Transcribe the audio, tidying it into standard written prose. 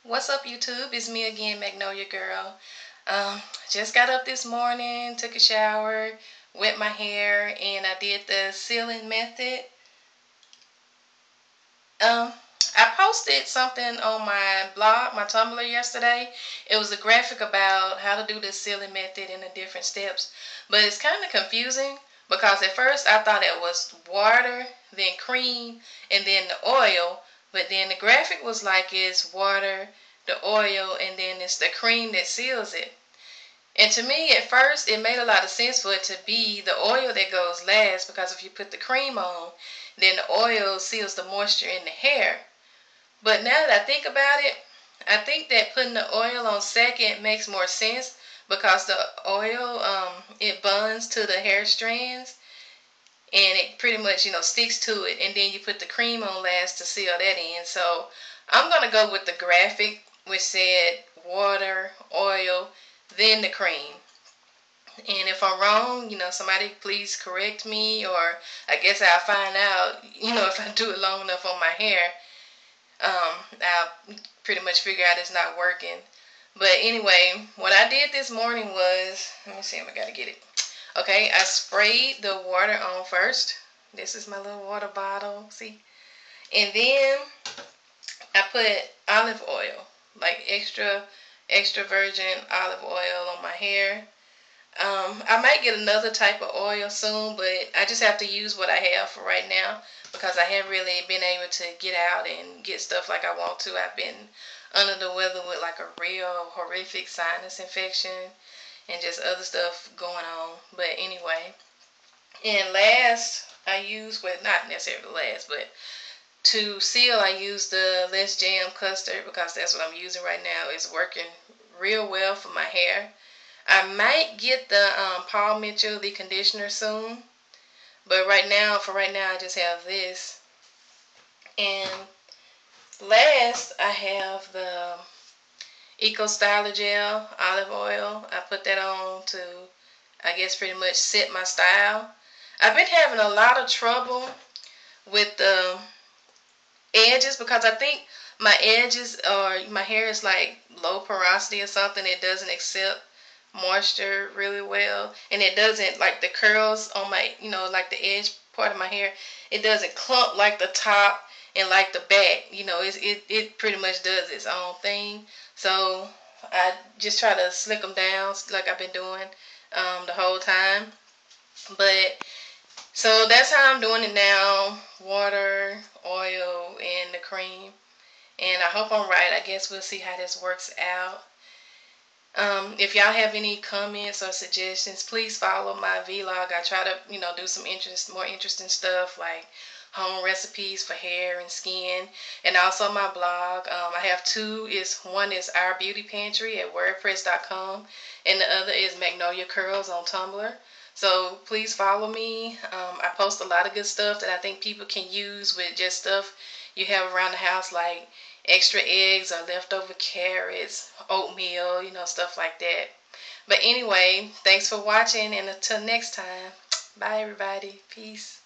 What's up, YouTube? It's me again, Magnolia Girl. Just got up this morning, took a shower, wet my hair, and I did the sealing method. Um, I posted something on my blog, my Tumblr yesterday. It was a graphic about how to do the sealing method and the different steps. But it's kind of confusing because at first I thought it was water, then cream, and then the oil. But then the graphic was like it's water, the oil, and then it's the cream that seals it. And to me, at first, it made a lot of sense for it to be the oil that goes last because if you put the cream on, then the oil seals the moisture in the hair. But now that I think about it, I think that putting the oil on second makes more sense because the oil, it bonds to the hair strands and it pretty much, sticks to it. And then you put the cream on last to seal that in. So I'm going to go with the graphic which said water, oil, then the cream. And if I'm wrong, somebody please correct me, or I guess I'll find out, if I do it long enough on my hair, I'll pretty much figure out it's not working. But anyway, what I did this morning was, let me see if I gotta get it. Okay, I sprayed the water on first. This is my little water bottle, see? And then I put olive oil, like extra virgin olive oil on my hair. I might get another type of oil soon, but I just have to use what I have for right now because I haven't really been able to get out and get stuff like I want to. I've been under the weather with like a real horrific sinus infection and just other stuff going on. But anyway, and last I use, well, not necessarily last, but to seal I use the Less Jam custard because that's what I'm using right now. It's working real well for my hair. I might get the Paul Mitchell, the conditioner soon. But for right now, I just have this. And last, I have the Eco Styler Gel Olive Oil. I put that on to, I guess, pretty much set my style. I've been having a lot of trouble with the edges because I think my edges or my hair is like low porosity or something. It doesn't accept moisture really well, and it doesn't, like the curls on my, like the edge part of my hair, it doesn't clump like the top and like the back. It pretty much does its own thing. So I just try to slick them down like I've been doing the whole time. But so that's how I'm doing it now: water, oil, and the cream. And I hope I'm right. I guess we'll see how this works out. If y'all have any comments or suggestions, please follow my vlog. I try to, do some more interesting stuff like home recipes for hair and skin, and also my blog. I have two. One is Our Beauty Pantry at WordPress.com, and the other is Magnolia Curls on Tumblr. So please follow me. I post a lot of good stuff that I think people can use with just stuff you have around the house, like extra eggs or leftover carrots, oatmeal, stuff like that. But anyway, thanks for watching, and until next time, bye everybody. Peace.